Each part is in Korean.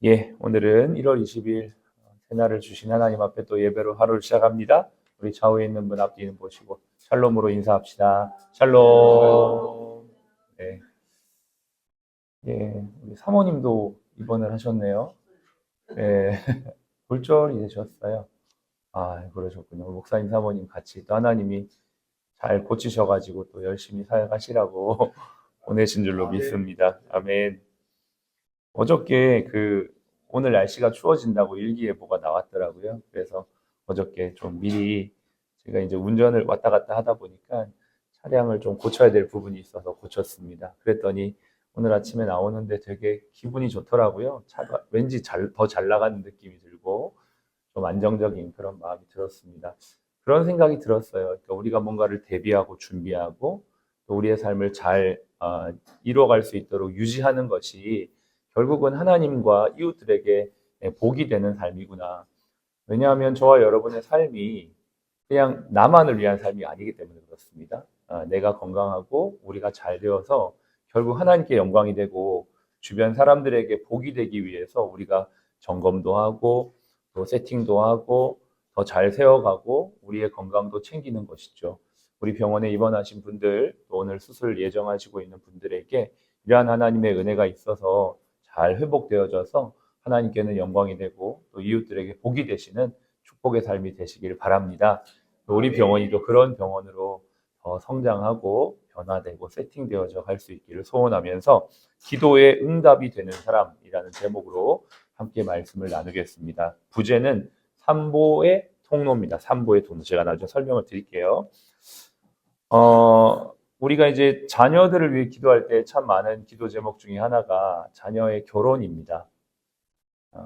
오늘은 1월 20일 새날을 주신 하나님 앞에 또 예배로 하루를 시작합니다. 우리 좌우에 있는 분 앞뒤는 보시고 샬롬으로 인사합시다. 샬롬. 네, 우리 사모님도 입원을 하셨네요. 네, 골절이 되셨어요. 아, 그러셨군요. 목사님, 사모님 같이 또 하나님이 잘 고치셔가지고 또 열심히 사역하시라고 보내신 줄로 믿습니다. 아멘. 어저께 오늘 날씨가 추워진다고 일기예보가 나왔더라고요. 그래서 어저께 좀 미리 제가 이제 운전을 왔다 갔다 하다 보니까 차량을 좀 고쳐야 될 부분이 있어서 고쳤습니다. 그랬더니 오늘 아침에 나오는데 되게 기분이 좋더라고요. 차가 왠지 더 잘 나가는 느낌이 들고 좀 안정적인 그런 마음이 들었습니다. 그런 생각이 들었어요. 그러니까 우리가 뭔가를 대비하고 준비하고 또 우리의 삶을 잘 이루어갈 수 있도록 유지하는 것이 결국은 하나님과 이웃들에게 복이 되는 삶이구나. 왜냐하면 저와 여러분의 삶이 그냥 나만을 위한 삶이 아니기 때문에 그렇습니다. 내가 건강하고 우리가 잘 되어서 결국 하나님께 영광이 되고 주변 사람들에게 복이 되기 위해서 우리가 점검도 하고 또 세팅도 하고 더 잘 세워가고 우리의 건강도 챙기는 것이죠. 우리 병원에 입원하신 분들, 또 오늘 수술 예정하시고 있는 분들에게 이러한 하나님의 은혜가 있어서 잘 회복되어져서 하나님께는 영광이 되고 또 이웃들에게 복이 되시는 축복의 삶이 되시길 바랍니다. 우리 병원이 또 그런 병원으로 더 성장하고 변화되고 세팅되어져 갈 수 있기를 소원하면서 기도의 응답이 되는 사람이라는 제목으로 함께 말씀을 나누겠습니다. 부제는 삼보의 통로입니다. 삼보의 통로. 제가 나중에 설명을 드릴게요. 우리가 이제 자녀들을 위해 기도할 때 참 많은 기도 제목 중에 하나가 자녀의 결혼입니다.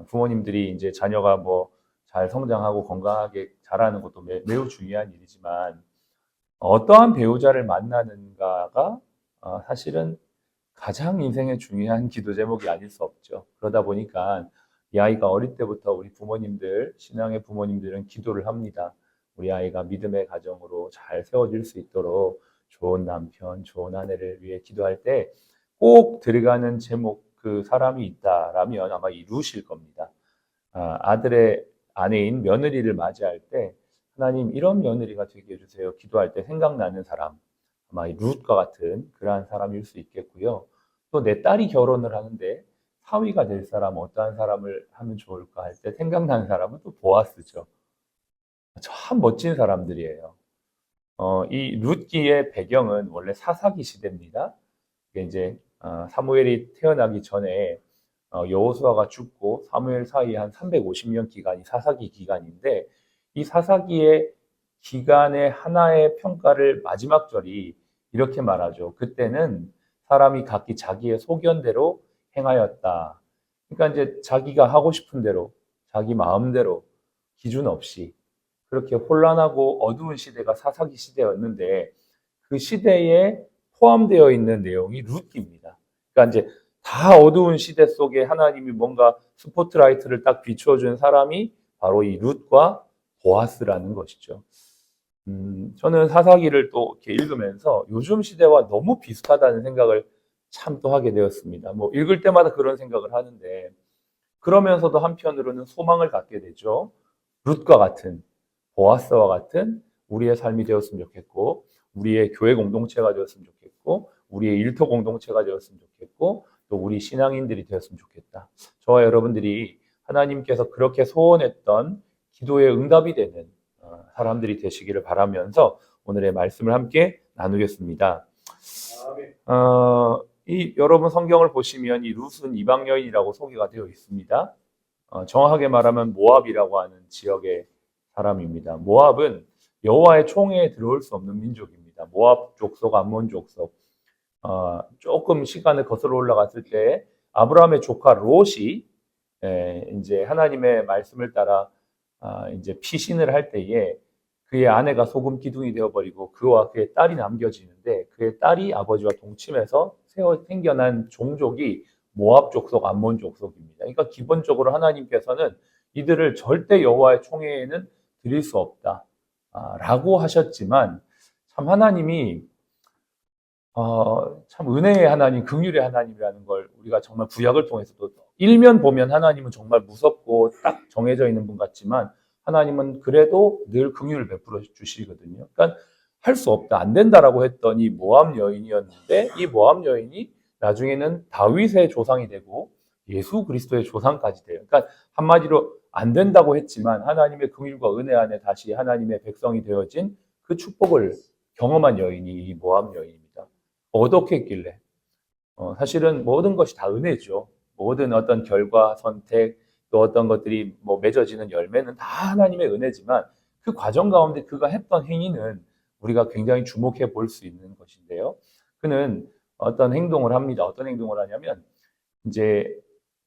부모님들이 이제 자녀가 뭐 잘 성장하고 건강하게 자라는 것도 매우 중요한 일이지만 어떠한 배우자를 만나는가가 사실은 가장 인생의 중요한 기도 제목이 아닐 수 없죠. 그러다 보니까 이 아이가 어릴 때부터 우리 부모님들, 신앙의 부모님들은 기도를 합니다. 우리 아이가 믿음의 가정으로 잘 세워질 수 있도록 좋은 남편, 좋은 아내를 위해 기도할 때 꼭 들어가는 제목 그 사람이 있다라면 아마 이 룻일 겁니다. 아들의 아내인 며느리를 맞이할 때 하나님 이런 며느리가 되게 해주세요. 기도할 때 생각나는 사람 아마 이 룻과 같은 그러한 사람일 수 있겠고요. 또 내 딸이 결혼을 하는데 사위가 될 사람 어떠한 사람을 하면 좋을까 할 때 생각나는 사람은 또 보아스죠. 참 멋진 사람들이에요. 이 룻기의 배경은 원래 사사기 시대입니다. 이게 이제 사무엘이 태어나기 전에 여호수아가 죽고 사무엘 사이에 한 350년 기간이 사사기 기간인데 이 사사기의 기간의 하나의 평가를 마지막 절이 이렇게 말하죠. 그때는 사람이 각기 자기의 소견대로 행하였다. 그러니까 이제 자기가 하고 싶은 대로 자기 마음대로 기준 없이 그렇게 혼란하고 어두운 시대가 사사기 시대였는데 그 시대에 포함되어 있는 내용이 룻기입니다. 그러니까 이제 다 어두운 시대 속에 하나님이 뭔가 스포트라이트를 딱 비추어준 사람이 바로 이 룻과 보아스라는 것이죠. 저는 사사기를 또 이렇게 읽으면서 요즘 시대와 너무 비슷하다는 생각을 참 또 하게 되었습니다. 뭐 읽을 때마다 그런 생각을 하는데 그러면서도 한편으로는 소망을 갖게 되죠. 룻과 같은 보아스와 같은 우리의 삶이 되었으면 좋겠고 우리의 교회 공동체가 되었으면 좋겠고 우리의 일터 공동체가 되었으면 좋겠고 또 우리 신앙인들이 되었으면 좋겠다. 저와 여러분들이 하나님께서 그렇게 소원했던 기도의 응답이 되는 사람들이 되시기를 바라면서 오늘의 말씀을 함께 나누겠습니다. 여러분 성경을 보시면 이 룻은 이방 여인이라고 소개가 되어 있습니다. 정확하게 말하면 모압이라고 하는 지역의 사람입니다. 모압은 여호와의 총회에 들어올 수 없는 민족입니다. 모압 족속, 암몬 족속. 조금 시간을 거슬러 올라갔을 때 아브라함의 조카 롯이 이제 하나님의 말씀을 따라 이제 피신을 할 때에 그의 아내가 소금 기둥이 되어버리고 그와 그의 딸이 남겨지는데 그의 딸이 아버지와 동침해서 생겨난 종족이 모압 족속, 암몬 족속입니다. 그러니까 기본적으로 하나님께서는 이들을 절대 여호와의 총회에는 드릴 수 없다 라고 하셨지만 참 하나님이 참 은혜의 하나님, 긍휼의 하나님이라는 걸 우리가 정말 구약을 통해서도 일면 보면 하나님은 정말 무섭고 딱 정해져 있는 분 같지만 하나님은 그래도 늘 긍휼을 베풀어 주시거든요. 그러니까 할 수 없다, 안 된다라고 했던 이 모압 여인이었는데 이 모압 여인이 나중에는 다윗의 조상이 되고 예수 그리스도의 조상까지 돼요. 그러니까 한마디로 안 된다고 했지만 하나님의 긍휼과 은혜 안에 다시 하나님의 백성이 되어진 그 축복을 경험한 여인이 이 모압 여인입니다. 어떻게 했길래? 사실은 모든 것이 다 은혜죠. 모든 어떤 결과, 선택, 또 어떤 것들이 뭐 맺어지는 열매는 다 하나님의 은혜지만 그 과정 가운데 그가 했던 행위는 우리가 굉장히 주목해 볼 수 있는 것인데요. 그는 어떤 행동을 합니다. 어떤 행동을 하냐면 이제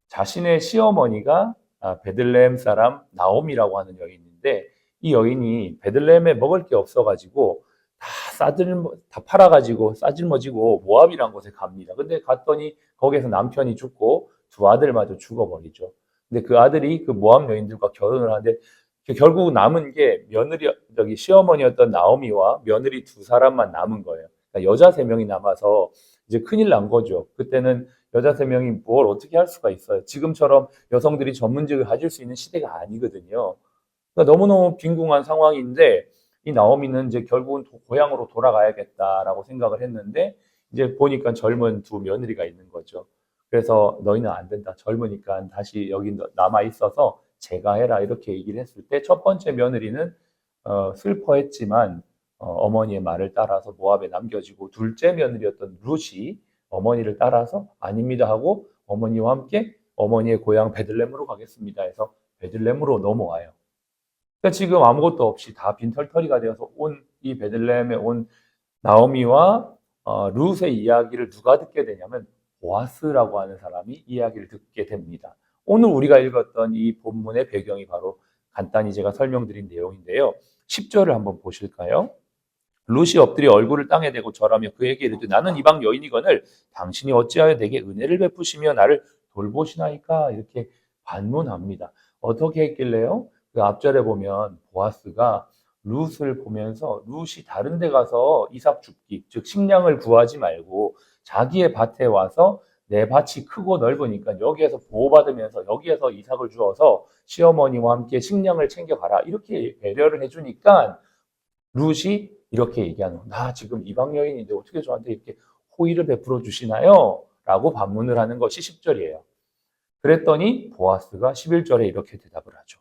자신의 시어머니가 베들레헴 사람 나옴이라고 하는 여인인데 이 여인이 베들레헴에 먹을 게 없어가지고 다 팔아가지고 싸질머지고 모압이라는 곳에 갑니다. 근데 갔더니 거기에서 남편이 죽고 두 아들마저 죽어버리죠. 근데 그 아들이 그 모압 여인들과 결혼을 하는데 결국 남은 게 며느리 저기 시어머니였던 나오미와 며느리 두 사람만 남은 거예요. 그러니까 여자 세 명이 남아서 이제 큰일 난 거죠. 그때는 여자 세 명이 뭘 어떻게 할 수가 있어요. 지금처럼 여성들이 전문직을 가질 수 있는 시대가 아니거든요. 그러니까 너무너무 빈궁한 상황인데 이 나오미는 이제 결국은 고향으로 돌아가야겠다라고 생각을 했는데 이제 보니까 젊은 두 며느리가 있는 거죠. 그래서 너희는 안 된다. 젊으니까 다시 여기 남아 있어서 제가 해라 이렇게 얘기를 했을 때 첫 번째 며느리는 슬퍼했지만 어머니의 말을 따라서 모압에 남겨지고 둘째 며느리였던 룻이 어머니를 따라서 아닙니다 하고 어머니와 함께 어머니의 고향 베들레헴으로 가겠습니다 해서 베들레헴으로 넘어와요. 그러니까 지금 아무것도 없이 다 빈털터리가 되어서 온 이 베들레헴에 온 나오미와 룻의 이야기를 누가 듣게 되냐면 보아스라고 하는 사람이 이야기를 듣게 됩니다. 오늘 우리가 읽었던 이 본문의 배경이 바로 간단히 제가 설명드린 내용인데요. 10절을 한번 보실까요? 룻이 엎드려 얼굴을 땅에 대고 절하며 그에게 이르되 나는 이방 여인이거늘 당신이 어찌하여 내게 은혜를 베푸시며 나를 돌보시나이까 이렇게 반문합니다. 어떻게 했길래요? 그 앞절에 보면 보아스가 룻을 보면서 룻이 다른 데 가서 이삭 줍기, 즉 식량을 구하지 말고 자기의 밭에 와서 내 밭이 크고 넓으니까 여기에서 보호받으면서 여기에서 이삭을 주어서 시어머니와 함께 식량을 챙겨가라 이렇게 배려를 해주니까 룻이 이렇게 얘기하는 거예요. 나 지금 이방 여인인데 어떻게 저한테 이렇게 호의를 베풀어 주시나요? 라고 반문을 하는 것이 10절이에요. 그랬더니 보아스가 11절에 이렇게 대답을 하죠.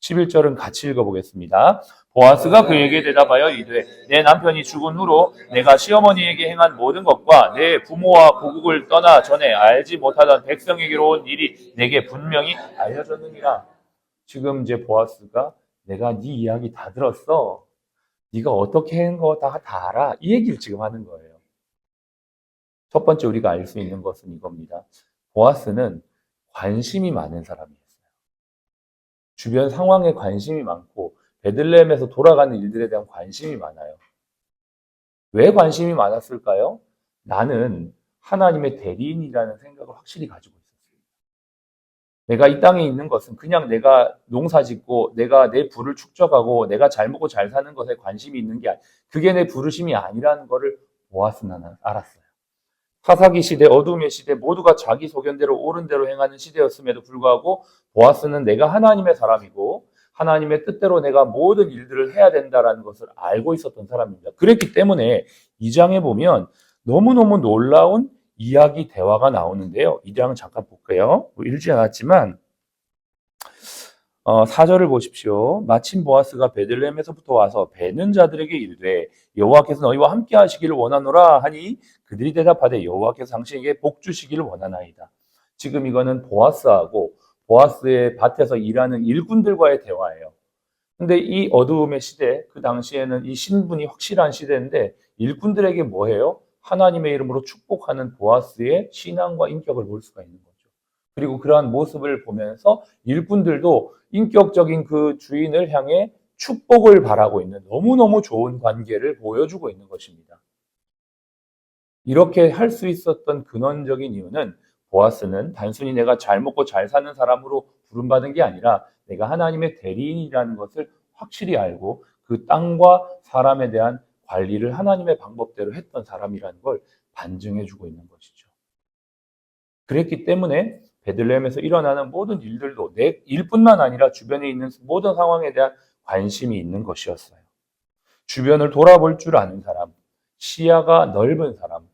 11절은 같이 읽어보겠습니다. 보아스가 그에게 대답하여 이르되 내 남편이 죽은 후로 내가 시어머니에게 행한 모든 것과 내 부모와 고국을 떠나 전에 알지 못하던 백성에게로 온 일이 내게 분명히 알려졌느니라. 지금 이제 보아스가 내가 네 이야기 다 들었어. 네가 어떻게 한 거 다 알아. 이 얘기를 지금 하는 거예요. 첫 번째 우리가 알 수 있는 것은 이겁니다. 보아스는 관심이 많은 사람이었어요. 주변 상황에 관심이 많고 베들레헴에서 돌아가는 일들에 대한 관심이 많아요. 왜 관심이 많았을까요? 나는 하나님의 대리인이라는 생각을 확실히 가지고 있었어요. 내가 이 땅에 있는 것은 그냥 내가 농사 짓고 내가 내 부를 축적하고 내가 잘 먹고 잘 사는 것에 관심이 있는 게 그게 내 부르심이 아니라는 것을 보았으나 알았어요. 사사기 시대, 어둠의 시대 모두가 자기 소견대로 옳은 대로 행하는 시대였음에도 불구하고 보아스는 내가 하나님의 사람이고 하나님의 뜻대로 내가 모든 일들을 해야 된다는 것을 알고 있었던 사람입니다. 그랬기 때문에 2장에 보면 너무너무 놀라운 이야기 대화가 나오는데요. 2장 잠깐 볼게요. 읽지 않았지만 4절을 보십시오. 마침 보아스가 베들레헴에서부터 와서 베는 자들에게 이르되 여호와께서 너희와 함께 하시기를 원하노라 하니 그들이 대답하되 여호와께서 당신에게 복 주시기를 원하나이다. 지금 이거는 보아스하고 보아스의 밭에서 일하는 일꾼들과의 대화예요. 근데 이 어두움의 시대, 그 당시에는 이 신분이 확실한 시대인데 일꾼들에게 뭐예요? 하나님의 이름으로 축복하는 보아스의 신앙과 인격을 볼 수가 있는 거죠. 그리고 그러한 모습을 보면서 일꾼들도 인격적인 그 주인을 향해 축복을 바라고 있는 너무너무 좋은 관계를 보여주고 있는 것입니다. 이렇게 할 수 있었던 근원적인 이유는 보아스는 단순히 내가 잘 먹고 잘 사는 사람으로 부름받은 게 아니라 내가 하나님의 대리인이라는 것을 확실히 알고 그 땅과 사람에 대한 관리를 하나님의 방법대로 했던 사람이라는 걸 반증해주고 있는 것이죠. 그랬기 때문에 베들레헴에서 일어나는 모든 일들도 내 일뿐만 아니라 주변에 있는 모든 상황에 대한 관심이 있는 것이었어요. 주변을 돌아볼 줄 아는 사람, 시야가 넓은 사람,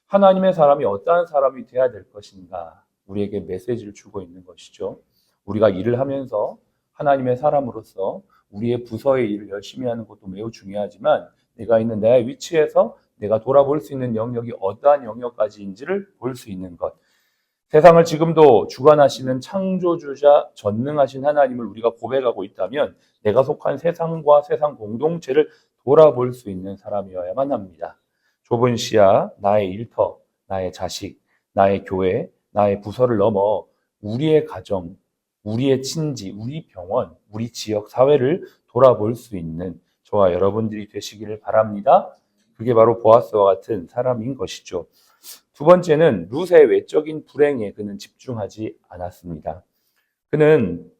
하나님의 사람이 어떠한 사람이 되어야 될 것인가 우리에게 메시지를 주고 있는 것이죠. 우리가 일을 하면서 하나님의 사람으로서 우리의 부서의 일을 열심히 하는 것도 매우 중요하지만 내가 있는 내 위치에서 내가 돌아볼 수 있는 영역이 어떠한 영역까지인지를 볼 수 있는 것. 세상을 지금도 주관하시는 창조주자 전능하신 하나님을 우리가 고백하고 있다면 내가 속한 세상과 세상 공동체를 돌아볼 수 있는 사람이어야만 합니다. 좁은 시야, 나의 일터, 나의 자식, 나의 교회, 나의 부서를 넘어 우리의 가정, 우리의 친지, 우리 병원, 우리 지역 사회를 돌아볼 수 있는 저와 여러분들이 되시기를 바랍니다. 그게 바로 보아스와 같은 사람인 것이죠. 두 번째는 룻의 외적인 불행에 그는 집중하지 않았습니다. 그는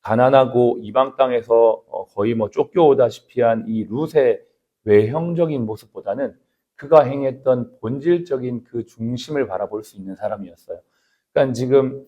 가난하고 이방 땅에서 거의 쫓겨오다시피 한 이 룻의 외형적인 모습보다는 그가 행했던 본질적인 그 중심을 바라볼 수 있는 사람이었어요. 그러니까 지금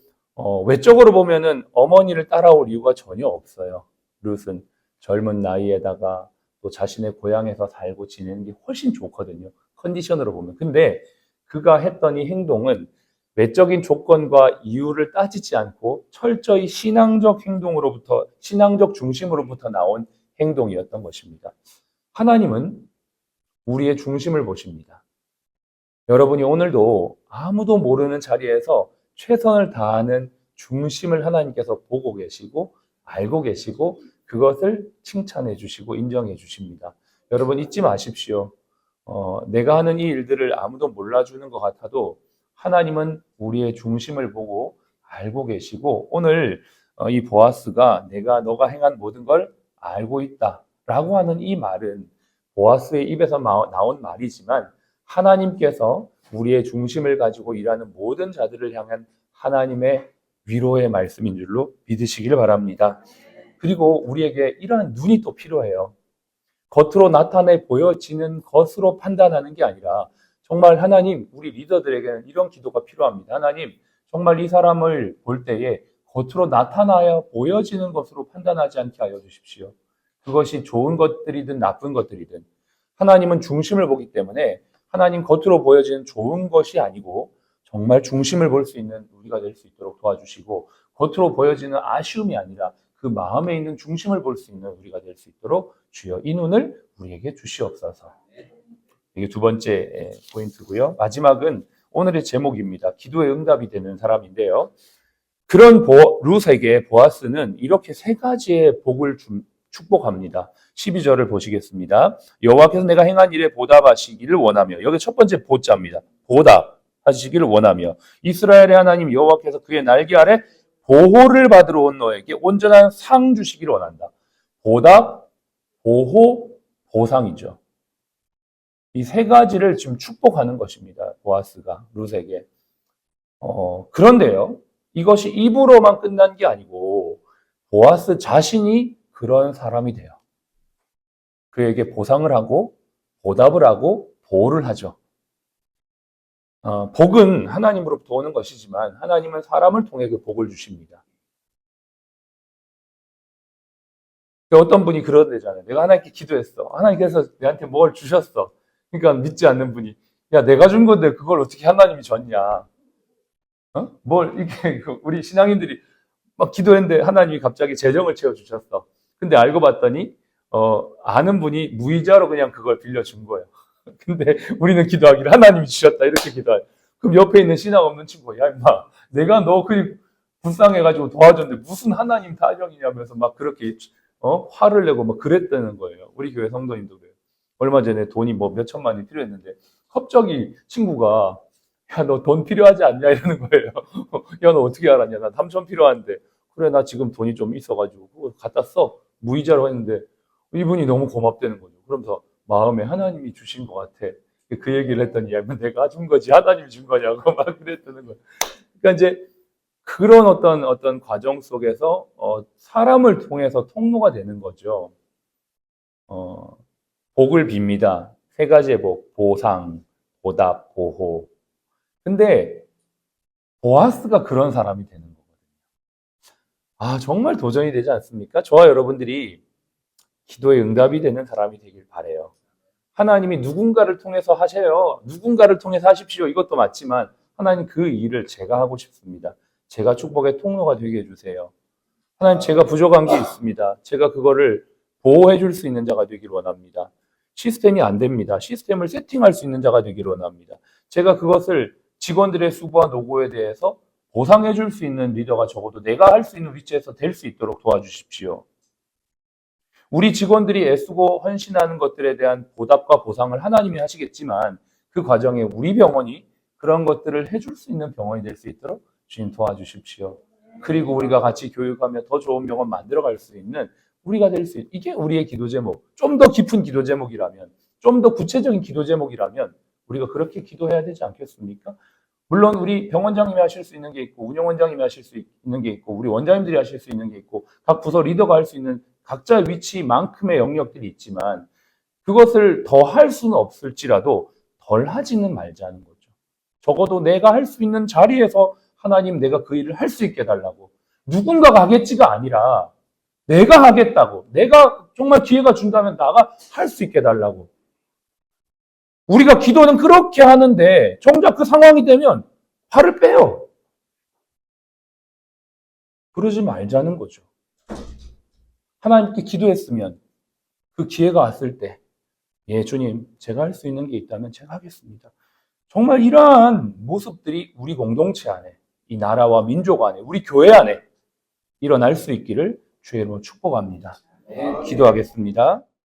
외적으로 보면은 어머니를 따라올 이유가 전혀 없어요. 룻은 젊은 나이에다가 또 자신의 고향에서 살고 지내는 게 훨씬 좋거든요. 컨디션으로 보면. 근데 그가 했던 이 행동은 외적인 조건과 이유를 따지지 않고 철저히 신앙적 행동으로부터, 신앙적 중심으로부터 나온 행동이었던 것입니다. 하나님은 우리의 중심을 보십니다. 여러분이 오늘도 아무도 모르는 자리에서 최선을 다하는 중심을 하나님께서 보고 계시고 알고 계시고 그것을 칭찬해 주시고 인정해 주십니다. 여러분 잊지 마십시오. 내가 하는 이 일들을 아무도 몰라주는 것 같아도 하나님은 우리의 중심을 보고 알고 계시고 오늘 이 보아스가 너가 행한 모든 걸 알고 있다라고 하는 이 말은 보아스의 입에서 나온 말이지만 하나님께서 우리의 중심을 가지고 일하는 모든 자들을 향한 하나님의 위로의 말씀인 줄로 믿으시길 바랍니다. 그리고 우리에게 이러한 눈이 또 필요해요. 겉으로 나타내 보여지는 것으로 판단하는 게 아니라 정말 하나님, 우리 리더들에게는 이런 기도가 필요합니다. 하나님, 정말 이 사람을 볼 때에 겉으로 나타나야 보여지는 것으로 판단하지 않게 하여 주십시오. 그것이 좋은 것들이든 나쁜 것들이든 하나님은 중심을 보기 때문에 하나님 겉으로 보여지는 좋은 것이 아니고 정말 중심을 볼 수 있는 우리가 될 수 있도록 도와주시고 겉으로 보여지는 아쉬움이 아니라 그 마음에 있는 중심을 볼 수 있는 우리가 될 수 있도록 주여 이 눈을 우리에게 주시옵소서. 이게 두 번째 포인트고요. 마지막은 오늘의 제목입니다. 기도의 응답이 되는 사람인데요. 그런 룻에게 보아스는 이렇게 세 가지의 복을 축복합니다. 12절을 보시겠습니다. 여호와께서 내가 행한 일에 보답하시기를 원하며 여기 첫 번째 보자입니다. 보답하시기를 원하며 이스라엘의 하나님 여호와께서 그의 날개 아래 보호를 받으러 온 너에게 온전한 상 주시기를 원한다. 보답, 보호, 보상이죠. 이 세 가지를 지금 축복하는 것입니다. 보아스가 룻에게. 그런데요. 이것이 입으로만 끝난 게 아니고 보아스 자신이 그런 사람이 돼요. 그에게 보상을 하고 보답을 하고 보호를 하죠. 복은 하나님으로부터 오는 것이지만 하나님은 사람을 통해 그 복을 주십니다. 어떤 분이 그러대잖아요. 내가 하나님께 기도했어. 하나님께서 내한테 뭘 주셨어. 그러니까 믿지 않는 분이 야 내가 준 건데 그걸 어떻게 하나님이 줬냐. 이게 우리 신앙인들이 막 기도했는데 하나님이 갑자기 재정을 채워주셨어. 근데 알고 봤더니 아는 분이 무이자로 그냥 그걸 빌려준 거예요. 근데 우리는 기도하기를 하나님이 주셨다 이렇게 기도해요. 그럼 옆에 있는 신앙 없는 친구가 야 임마 내가 너 불쌍해가지고 도와줬는데 무슨 하나님 타령이냐면서 막 그렇게 화를 내고 막 그랬다는 거예요. 우리 교회 성도님도 그래요. 얼마 전에 돈이 몇 천만이 필요했는데 갑자기 친구가 야 너 돈 필요하지 않냐 이러는 거예요. 야 너 어떻게 알았냐 나 3천 필요한데 그래 나 지금 돈이 좀 있어가지고 그거 갖다 써 무이자로 했는데 이분이 너무 고맙다는 거죠. 그러면서 마음에 하나님이 주신 것 같아. 그 얘기를 했더니 야 내가 준 거지 하나님이 준 거냐고 막 그랬다는 거예요. 그러니까 이제 그런 어떤 과정 속에서 사람을 통해서 통로가 되는 거죠. 복을 빕니다. 세 가지의 복, 보상, 보답, 보호. 근데 보아스가 그런 사람이 되는 거거든요. 정말 도전이 되지 않습니까? 저와 여러분들이 기도의 응답이 되는 사람이 되길 바라요. 하나님이 누군가를 통해서 하셔요. 누군가를 통해서 하십시오. 이것도 맞지만 하나님 그 일을 제가 하고 싶습니다. 제가 축복의 통로가 되게 해주세요. 하나님 제가 부족한 게 있습니다. 제가 그거를 보호해 줄 수 있는 자가 되길 원합니다. 시스템이 안 됩니다. 시스템을 세팅할 수 있는 자가 되길 원합니다. 제가 그것을 직원들의 수고와 노고에 대해서 보상해 줄 수 있는 리더가 적어도 내가 할 수 있는 위치에서 될 수 있도록 도와주십시오. 우리 직원들이 애쓰고 헌신하는 것들에 대한 보답과 보상을 하나님이 하시겠지만 그 과정에 우리 병원이 그런 것들을 해줄 수 있는 병원이 될 수 있도록 주님 도와주십시오. 그리고 우리가 같이 교육하며 더 좋은 병원 만들어갈 수 있는 우리가 될 수 있는 이게 우리의 기도 제목. 좀 더 깊은 기도 제목이라면, 좀 더 구체적인 기도 제목이라면 우리가 그렇게 기도해야 되지 않겠습니까? 물론 우리 병원장님이 하실 수 있는 게 있고 운영원장님이 하실 수 있는 게 있고 우리 원장님들이 하실 수 있는 게 있고 각 부서 리더가 할 수 있는 각자의 위치만큼의 영역들이 있지만 그것을 더 할 수는 없을지라도 덜 하지는 말자는 거죠. 적어도 내가 할 수 있는 자리에서 하나님 내가 그 일을 할 수 있게 해달라고. 누군가가 하겠지가 아니라 내가 하겠다고. 내가 정말 기회가 준다면 나가 할 수 있게 해달라고. 우리가 기도는 그렇게 하는데 정작 그 상황이 되면 화를 빼요. 그러지 말자는 거죠. 하나님께 기도했으면 그 기회가 왔을 때 예, 주님, 제가 할 수 있는 게 있다면 제가 하겠습니다. 정말 이러한 모습들이 우리 공동체 안에, 이 나라와 민족 안에, 우리 교회 안에 일어날 수 있기를 주의 이름으로 축복합니다. 기도하겠습니다.